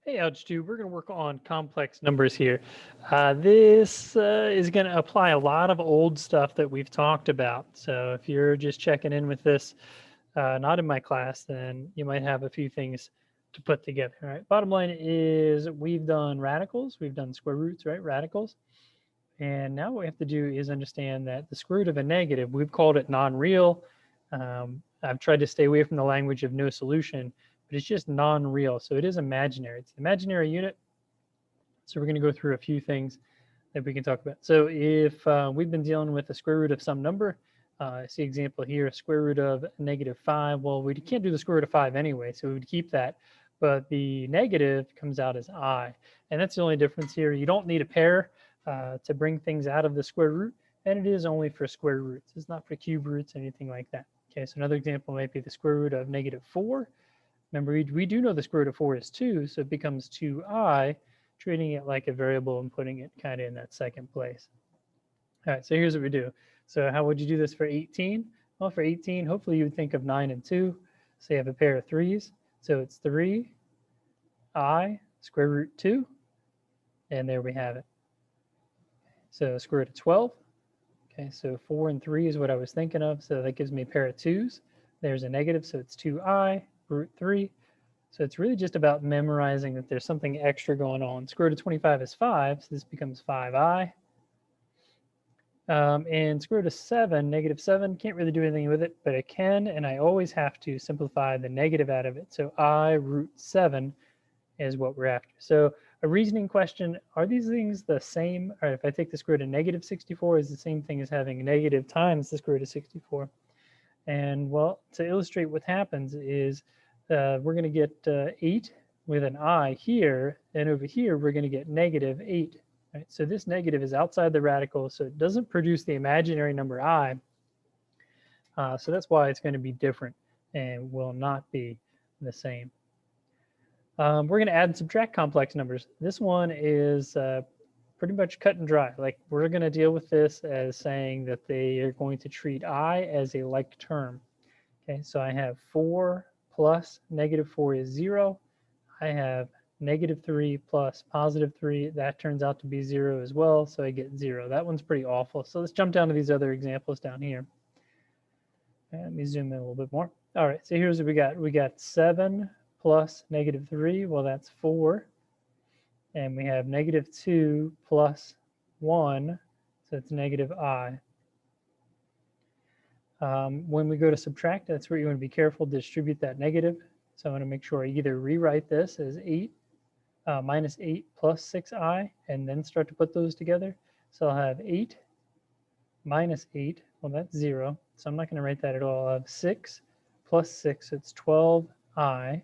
Hey, Algebra, we're going to work on complex numbers here. This is going to apply a lot of old stuff that we've talked about. So if you're just checking in with this, not in my class, then you might have a few things to put together. All right. Bottom line is we've done radicals, we've done square roots, right? Radicals. And now what we have to do is understand that the square root of a negative, we've called it non-real. I've tried to stay away from the language of no solution, but it's just non-real. So it is imaginary. It's an imaginary unit. So we're going to go through a few things that we can talk about. So if we've been dealing with the square root of some number, see example here, square root of -5. Well, we can't do the square root of 5 anyway, so we would keep that. But the negative comes out as I. And that's the only difference here. You don't need a pair to bring things out of the square root, and it is only for square roots. It's not for cube roots, anything like that. Okay, so another example might be the square root of -4. Remember, we do know the square root of 4 is 2, so it becomes 2I, treating it like a variable and putting it kind of in that second place. All right, so here's what we do. So how would you do this for 18? Well, for 18, hopefully you would think of 9 and 2. So you have a pair of 3's. So it's 3I square root 2. And there we have it. So square root of 12. Okay, so 4 and 3 is what I was thinking of. So that gives me a pair of 2's. There's a negative, so it's 2I root 3. So it's really just about memorizing that there's something extra going on. Square root of 25 is 5, so this becomes 5I. And square root of 7, -7, can't really do anything with it, but I can, and I always have to simplify the negative out of it. So I root 7 is what we're after. So a reasoning question, are these things the same? Or if I take the square root of -64 is the same thing as having negative times the square root of 64. And well, to illustrate what happens is we're going to get 8 with an I here, and over here we're going to get -8. Right? So this negative is outside the radical, so it doesn't produce the imaginary number I. So that's why it's going to be different and will not be the same. We're going to add and subtract complex numbers. This one is pretty much cut and dry. Like we're going to deal with this as saying that they are going to treat I as a like term. Okay, so I have 4 plus -4 is 0. I have -3 plus +3. That turns out to be 0 as well, so I get 0. That one's pretty awful. So let's jump down to these other examples down here. Let me zoom in a little bit more. All right, so here's what we got. We got 7 plus -3. Well, that's 4. And we have -2 plus 1, so it's -I. When we go to subtract, that's where you want to be careful to distribute that negative. So I want to make sure I either rewrite this as 8 minus 8 plus 6I, and then start to put those together. So I'll have 8 minus 8, well, that's 0. So I'm not going to write that at all. I'll have 6 plus 6, it's 12I.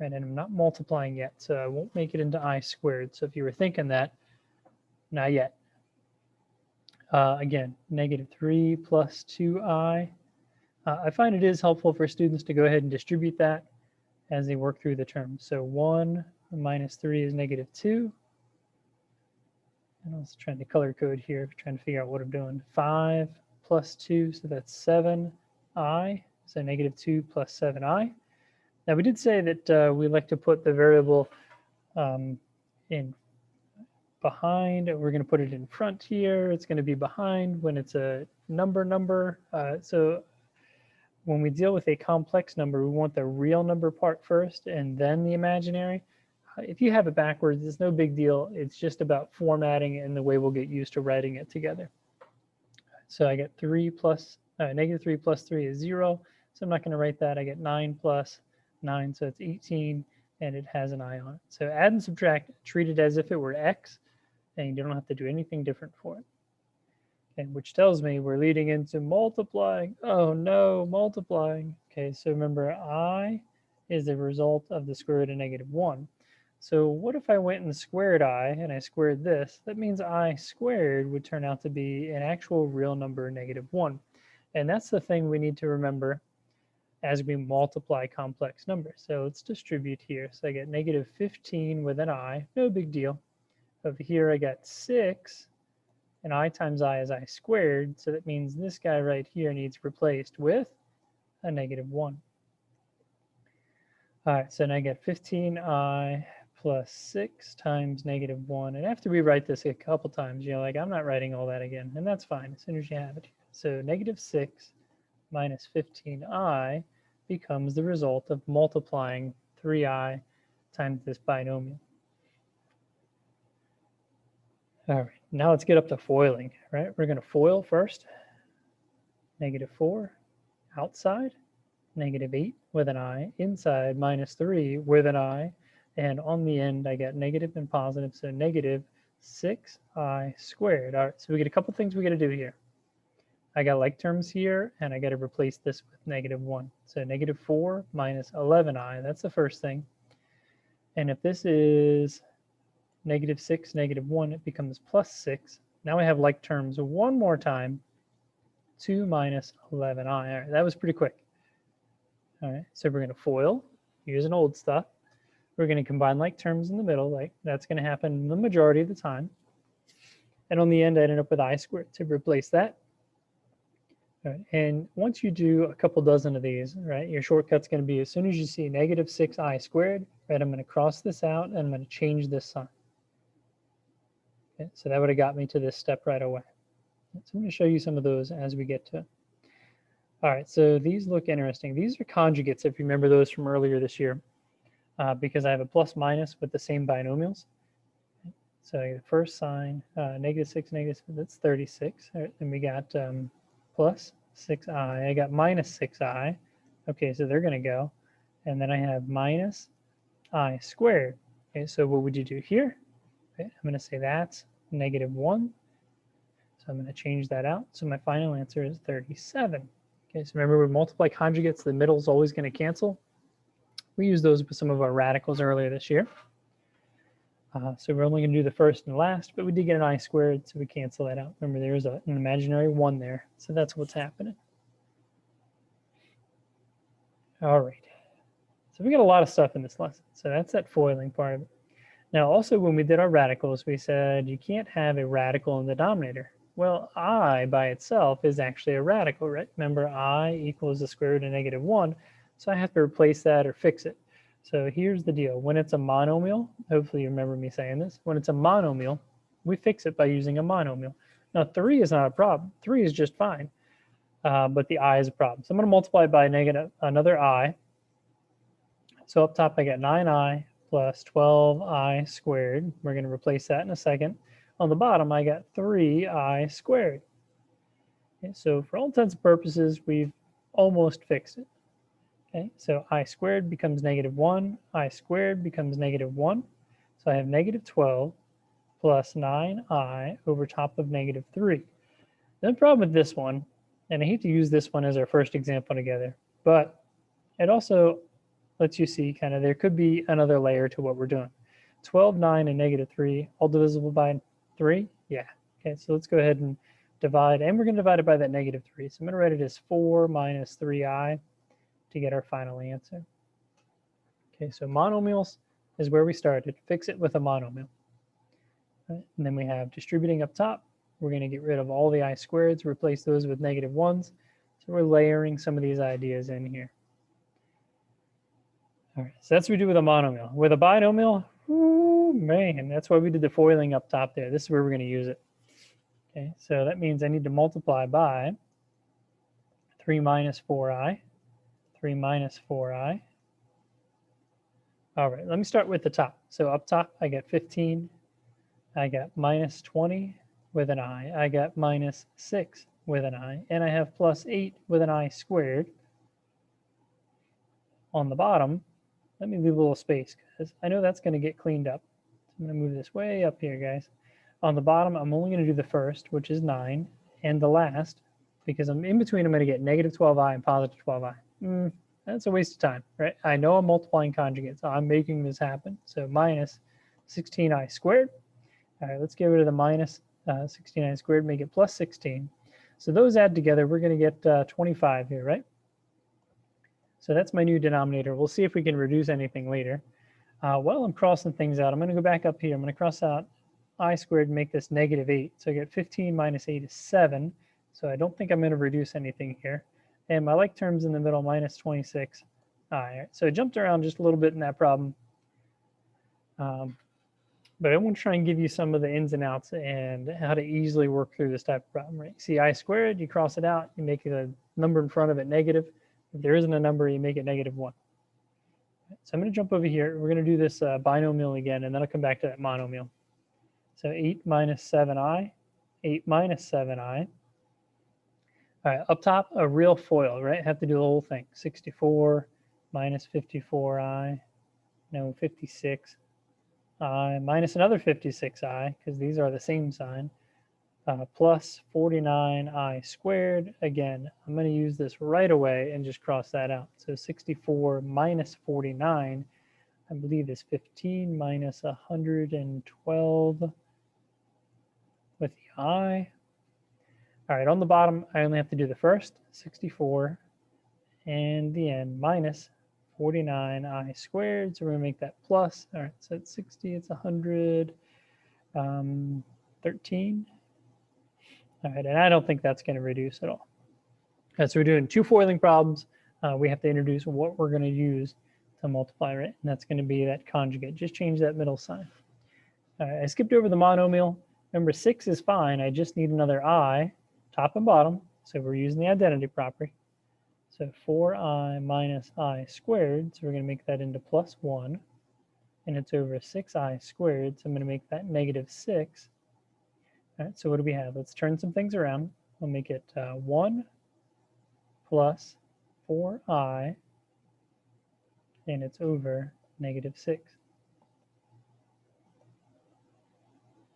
Right, and I'm not multiplying yet, so I won't make it into I squared. So if you were thinking that, not yet. Again, -3 plus 2I. I find it is helpful for students to go ahead and distribute that as they work through the terms. So 1 minus 3 is -2. And I was trying to color code here, trying to figure out what I'm doing. 5 plus 2, so that's 7I. So -2 plus 7I. Now we did say that we like to put the variable in behind. We're going to put it in front here. It's going to be behind when it's a number. So when we deal with a complex number, we want the real number part first and then the imaginary. If you have it backwards, it's no big deal. It's just about formatting it and the way we'll get used to writing it together. So I get -3 plus 3 is 0. So I'm not going to write that. I get 9 plus 9, so it's 18, and it has an I on it. So add and subtract, treat it as if it were X, and you don't have to do anything different for it. Okay, which tells me we're leading into multiplying. Oh no, multiplying. Okay, so remember I is the result of the square root of -1. So what if I went and squared I and I squared this? That means I squared would turn out to be an actual real number, -1. And that's the thing we need to remember as we multiply complex numbers. So let's distribute here. So I get -15 with an I, no big deal. Over here I got 6, and I times I is I squared, so that means this guy right here needs replaced with a -1. All right, so now I get 15I plus 6 times negative 1. And after we write this a couple times, you're like, I'm not writing all that again. And that's fine as soon as you have it. So negative 6 minus 15i becomes the result of multiplying 3i times this binomial. All right, now let's get up to foiling, right? We're going to FOIL first. Negative 4 outside, negative 8 with an I, inside minus 3 with an I, and on the end I got negative and positive, so negative 6i squared. All right, so we get a couple things we got to do here. I got like terms here, and I got to replace this with negative 1. So negative 4 minus 11i, that's the first thing. And if this is negative 6, negative 1, it becomes plus 6. Now I have like terms one more time, 2 minus 11i. All right, that was pretty quick. All right, so we're going to FOIL, using old stuff. We're going to combine like terms in the middle, like that's going to happen the majority of the time. And on the end, I ended up with I squared to replace that. All right, and once you do a couple dozen of these, right, your shortcut's going to be as soon as you see negative 6i squared, right, I'm going to cross this out and I'm going to change this sign. Okay, so that would have got me to this step right away. So I'm going to show you some of those as we get to it. All right, so these look interesting. These are conjugates, if you remember those from earlier this year, because I have a plus minus with the same binomials. So the first sign, negative 6, negative, that's 36. All right, then we got plus 6i. I got minus 6i. Okay, so they're going to go. And then I have minus I squared. Okay, so what would you do here? Okay, I'm going to say that's negative 1. So I'm going to change that out. So my final answer is 37. Okay, so remember, we multiply conjugates, the middle is always going to cancel. We used those with some of our radicals earlier this year. So we're only going to do the first and last, but we did get an I squared, so we cancel that out. Remember, there's an imaginary 1 there, so that's what's happening. All right. So we got a lot of stuff in this lesson. So that's that foiling part of it. Now, also, when we did our radicals, we said you can't have a radical in the denominator. Well, I by itself is actually a radical, right? Remember, I equals the square root of negative 1, so I have to replace that or fix it. So here's the deal. When it's a monomial, hopefully you remember me saying this, when it's a monomial, we fix it by using a monomial. Now, 3 is not a problem. 3 is just fine, but the I is a problem. So I'm going to multiply by another I. So up top, I got 9i plus 12i squared. We're going to replace that in a second. On the bottom, I got 3i squared. Okay, so for all intents and purposes, we've almost fixed it. Okay, so I squared becomes negative 1. I squared becomes negative 1. So I have negative 12 plus 9i over top of negative 3. The problem with this one, and I hate to use this one as our first example together, but it also lets you see kind of there could be another layer to what we're doing. 12, 9, and negative 3, all divisible by 3? Yeah. Okay, so let's go ahead and divide, and we're going to divide it by that negative 3. So I'm going to write it as 4 minus 3i to get our final answer. Okay, so monomials is where we started. Fix it with a monomial. Right? And then we have distributing up top. We're going to get rid of all the I squareds, replace those with negative 1s. So we're layering some of these ideas in here. All right, so that's what we do with a monomial. With a binomial, ooh, man, that's why we did the foiling up top there. This is where we're going to use it. Okay, so that means I need to multiply by 3 minus 4i. 3 minus 4i. All right, let me start with the top. So up top, I got 15. I got minus 20 with an I. I got minus 6 with an I. And I have plus 8 with an I squared. On the bottom, let me leave a little space because I know that's going to get cleaned up. So I'm going to move this way up here, guys. On the bottom, I'm only going to do the first, which is 9, and the last, because I'm in between, I'm going to get negative 12i and positive 12i. That's a waste of time, right? I know I'm multiplying conjugates. So I'm making this happen. So minus 16i squared. All right, let's get rid of the minus 16i squared, make it plus 16. So those add together, we're going to get 25 here, right? So that's my new denominator. We'll see if we can reduce anything later. While I'm crossing things out, I'm going to go back up here. I'm going to cross out I squared and make this negative 8. So I get 15 minus 8 is 7. So I don't think I'm going to reduce anything here. And my like terms in the middle, minus 26. All right, so I jumped around just a little bit in that problem. But I want to try and give you some of the ins and outs and how to easily work through this type of problem, right? See I squared, you cross it out, you make a number in front of it negative. If there isn't a number, you make it -1. So I'm going to jump over here. We're going to do this binomial again, and then I'll come back to that monomial. So 8 minus 7i, 8 minus 7i. All right, up top, a real FOIL, right? Have to do the whole thing. 64 minus 54i, no, 56i minus another 56i, because these are the same sign, plus 49i squared. Again, I'm going to use this right away and just cross that out. So 64 minus 49, I believe, is 15 minus 112 with the I. All right, on the bottom, I only have to do the first, 64, and the end, minus 49i squared. So we're going to make that plus. All right, so it's 60, it's 113. All right, and I don't think that's going to reduce at all. So we're doing 2 foiling problems. We have to introduce what we're going to use to multiply, right? And that's going to be that conjugate. Just change that middle sign. All right, I skipped over the monomial. Remember, 6 is fine. I just need another I, top and bottom. So we're using the identity property. So 4i minus I squared. So we're going to make that into +1. And it's over 6i squared. So I'm going to make that -6. All right, so what do we have? Let's turn some things around. We'll make it 1 plus 4i, and it's over -6.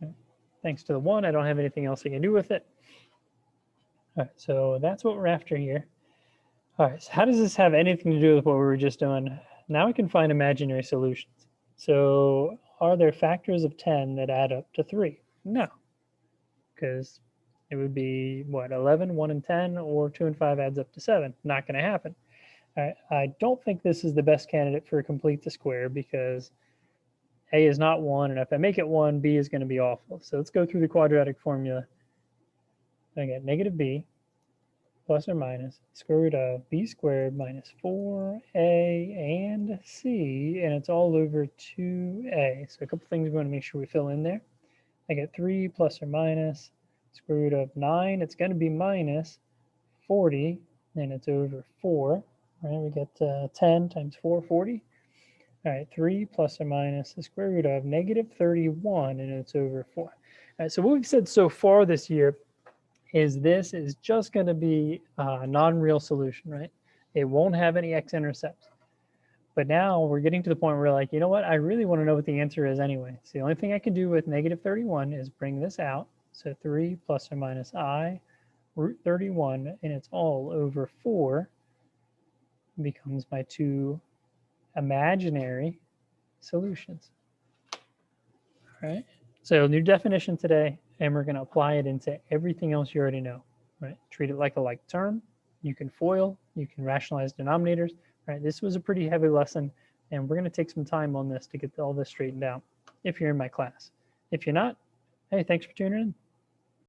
Right. Thanks to the 1, I don't have anything else I can do with it. All right, so that's what we're after here. All right, so how does this have anything to do with what we were just doing? Now we can find imaginary solutions. So are there factors of 10 that add up to 3? No, because it would be, what, 11, 1 and 10, or 2 and 5 adds up to 7. Not going to happen. All right, I don't think this is the best candidate for complete the square because A is not 1, and if I make it 1, B is going to be awful. So let's go through the quadratic formula. I get -b plus or minus square root of b squared minus 4a and c, and it's all over 2a. So a couple things we want to make sure we fill in there. I get 3 plus or minus square root of 9. It's going to be minus 40, and it's over 4. Right? We get 10 times 4, 40. All right, 3 plus or minus the square root of -31, and it's over 4. All right, so what we've said so far this year is this is just going to be a non-real solution, right? It won't have any x-intercepts. But now we're getting to the point where we're like, you know what? I really want to know what the answer is anyway. So the only thing I can do with -31 is bring this out. So 3 plus or minus I root 31, and it's all over 4, becomes my 2 imaginary solutions. All right. So new definition today, and we're going to apply it into everything else you already know. Right. Treat it like a like term. You can FOIL. You can rationalize denominators. All right. This was a pretty heavy lesson, and we're going to take some time on this to get all this straightened out if you're in my class. If you're not, hey, thanks for tuning in.